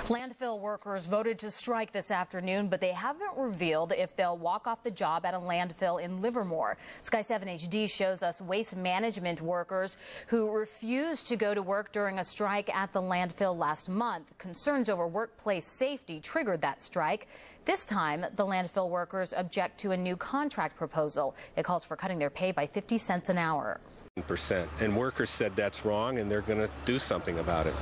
Landfill workers voted to strike this afternoon, but they haven't revealed if they'll walk off the job at a landfill in Livermore. Sky 7 HD shows us waste management workers who refused to go to work during a strike at the landfill last month. Concerns over workplace safety triggered that strike. This time, the landfill workers object to a new contract proposal. It calls for cutting their pay by 50 cents an hour. And workers said that's wrong, and they're going to do something about it.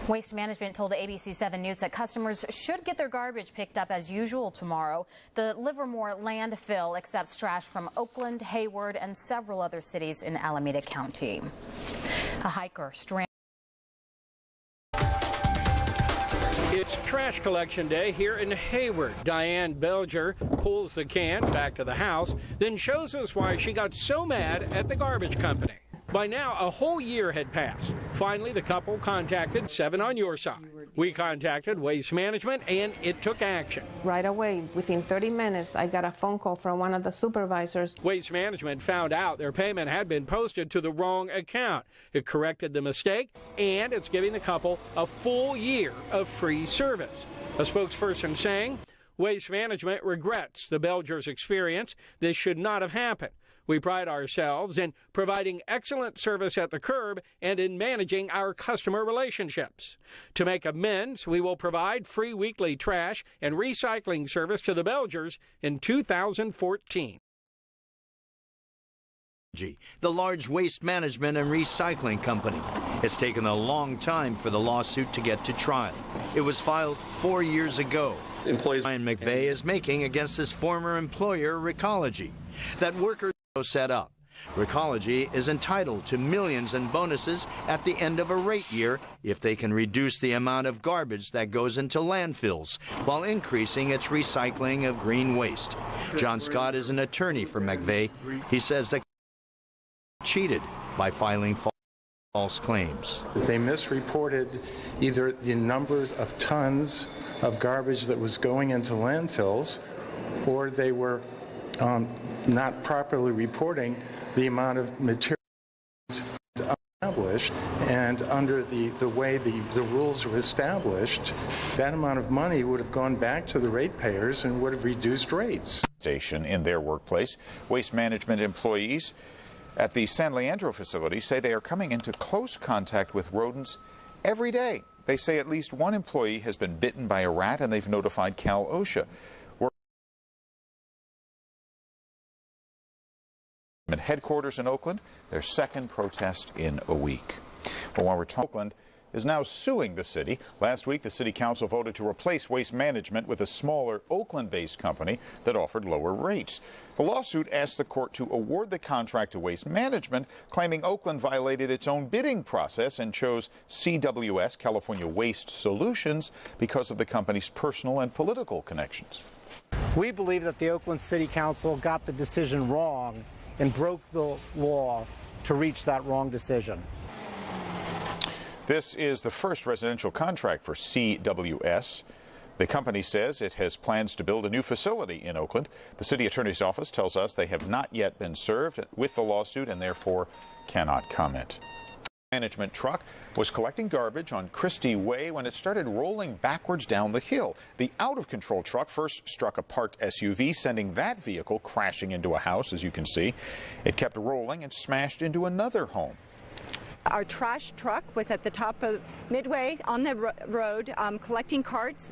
Waste Management told ABC 7 News that customers should get their garbage picked up as usual tomorrow. The Livermore landfill accepts trash from Oakland, Hayward, and several other cities in Alameda County. A hiker stranded. It's trash collection day here in Hayward. Diane Belger pulls the can back to the house, then shows us why she got so mad at the garbage company. By now, a whole year had passed. Finally, the couple contacted 7 on Your Side. We contacted Waste Management, and it took action. Right away, within 30 minutes, I got a phone call from one of the supervisors. Waste Management found out their payment had been posted to the wrong account. It corrected the mistake, and it's giving the couple a full year of free service. A spokesperson saying, Waste Management regrets the Belgers' experience. This should not have happened. We pride ourselves in providing excellent service at the curb and in managing our customer relationships. To make amends, we will provide free weekly trash and recycling service to the Belgers in 2014. The large waste management and recycling company. It's taken a long time for the lawsuit to get to trial. It was filed 4 years ago. Ryan McVeigh is making against his former employer, Recology, that workers set up. Recology is entitled to millions in bonuses at the end of a rate year if they can reduce the amount of garbage that goes into landfills while increasing its recycling of green waste. John Scott is an attorney for McVeigh. He says that cheated by filing false claims. They misreported either the numbers of tons of garbage that was going into landfills, or they were not properly reporting the amount of material established, and under the way the rules were established, that amount of money would have gone back to the ratepayers and would have reduced rates. Station in their workplace. Waste management employees at the San Leandro facility say they are coming into close contact with rodents every day. They say at least one employee has been bitten by a rat, and they've notified Cal OSHA. Headquarters in Oakland, their second protest in a week. But while we're talking, Oakland is now suing the city. Last week, the city council voted to replace Waste Management with a smaller Oakland-based company that offered lower rates. The lawsuit asked the court to award the contract to Waste Management, claiming Oakland violated its own bidding process and chose CWS, California Waste Solutions, because of the company's personal and political connections. We believe that the Oakland City Council got the decision wrong and broke the law to reach that wrong decision. This is the first residential contract for CWS. The company says it has plans to build a new facility in Oakland. The city attorney's office tells us they have not yet been served with the lawsuit and therefore cannot comment. Management truck was collecting garbage on Christie Way when it started rolling backwards down the hill. The out-of-control truck first struck a parked SUV, sending that vehicle crashing into a house, as you can see. It kept rolling and smashed into another home. Our trash truck was at the top of midway on the road collecting carts,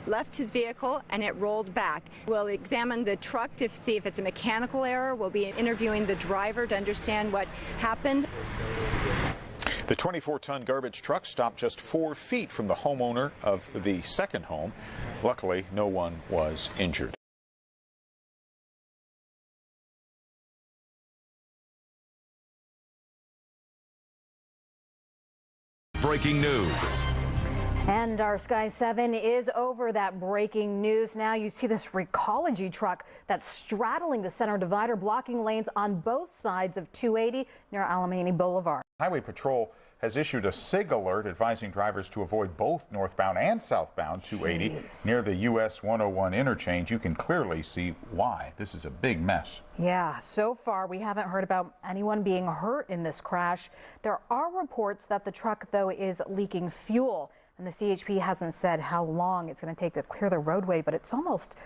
left his vehicle, and it rolled back. We'll examine the truck to see if it's a mechanical error. We'll be interviewing the driver to understand what happened. The 24-ton garbage truck stopped just 4 feet from the homeowner of the second home. Luckily, no one was injured. Breaking news. And our Sky 7 is over that breaking news. Now you see this recology truck that's straddling the center divider, blocking lanes on both sides of 280 near Alameda Boulevard. Highway Patrol has issued a SIG alert advising drivers to avoid both northbound and southbound 280 near the US 101 interchange. You can clearly see why. This is a big mess. Yeah, so far we haven't heard about anyone being hurt in this crash. There are reports that the truck, though, is leaking fuel. And the CHP hasn't said how long it's going to take to clear the roadway, but it's almost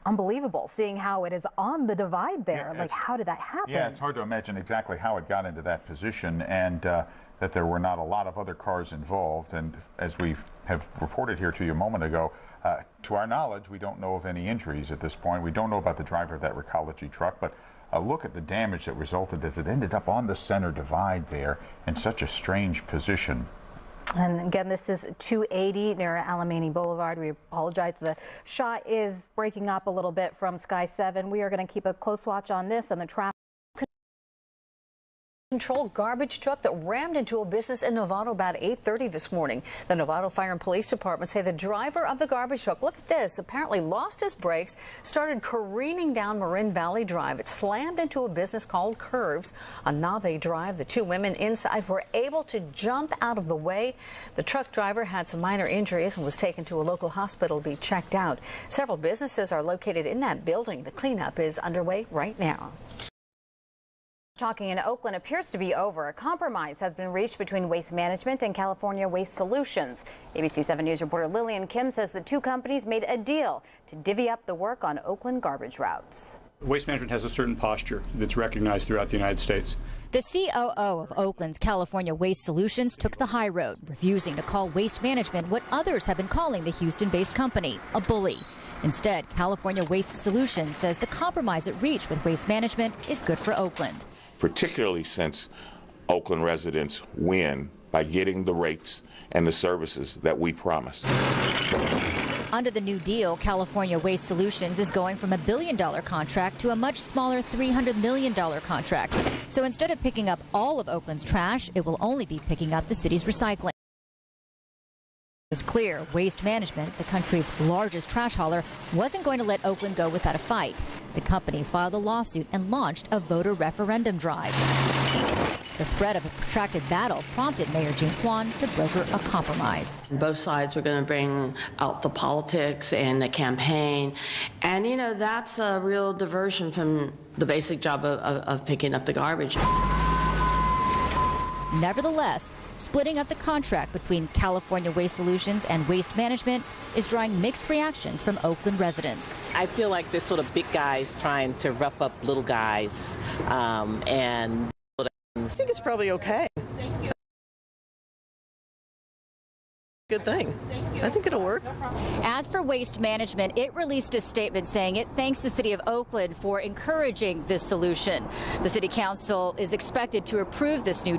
unbelievable seeing how it is on the divide there. Yeah, like, how did that happen? Yeah, it's hard to imagine exactly how it got into that position, and that there were not a lot of other cars involved. And as we have reported here to you a moment ago, to our knowledge, we don't know of any injuries at this point. We don't know about the driver of that recology truck, but look at the damage that resulted as it ended up on the center divide there in such a strange position. And again, this is 280 near Alamany Boulevard. We apologize. The shot is breaking up a little bit from Sky 7. We are going to keep a close watch on this and the traffic. Controlled garbage truck that rammed into a business in Novato about 8:30 this morning. The Novato Fire and Police Department say the driver of the garbage truck, look at this, apparently lost his brakes, started careening down Marin Valley Drive. It slammed into a business called Curves on Nave Drive. The two women inside were able to jump out of the way. The truck driver had some minor injuries and was taken to a local hospital to be checked out. Several businesses are located in that building. The cleanup is underway right now. Talking in Oakland appears to be over. A compromise has been reached between Waste Management and California Waste Solutions. ABC 7 News reporter Lillian Kim says the two companies made a deal to divvy up the work on Oakland garbage routes. Waste Management has a certain posture that's recognized throughout the United States. The COO of Oakland's California Waste Solutions took the high road, refusing to call Waste Management what others have been calling the Houston-based company, a bully. Instead, California Waste Solutions says the compromise it reached with Waste Management is good for Oakland. Particularly since Oakland residents win by getting the rates and the services that we promised. Under the new deal, California Waste Solutions is going from a $1 billion contract to a much smaller $300 million contract. So instead of picking up all of Oakland's trash, it will only be picking up the city's recycling. It was clear Waste Management, the country's largest trash hauler, wasn't going to let Oakland go without a fight. The company filed a lawsuit and launched a voter referendum drive. The threat of a protracted battle prompted Mayor Jean Quan to broker a compromise. Both sides were going to bring out the politics and the campaign. And, you know, that's a real diversion from the basic job of picking up the garbage. Nevertheless, splitting up the contract between California Waste Solutions and Waste Management is drawing mixed reactions from Oakland residents. I feel like there's sort of big guys trying to rough up little guys, and I think it's probably okay. Good thing. I think it'll work. As for Waste Management, it released a statement saying it thanks the city of Oakland for encouraging this solution. The city council is expected to approve this new